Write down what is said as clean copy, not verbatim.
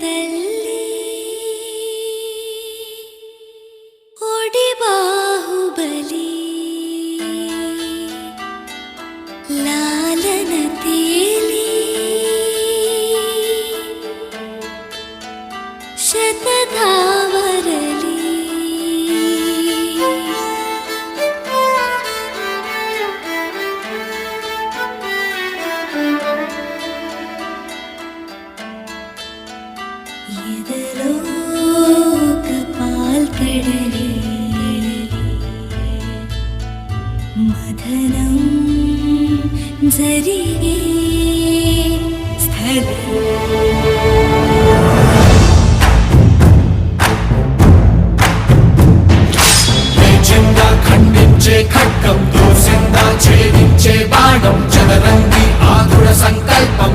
తల్లి ఒడి బాహుబలి లాలన తేలి శతధావరలి ఎదలో కపాల్కడలి మదనం జరిగే స్థలం ఖండించే ఖడ్గం దూసిందా ఛేదించే బాణం చదరంగి ఆతుర సంకల్పం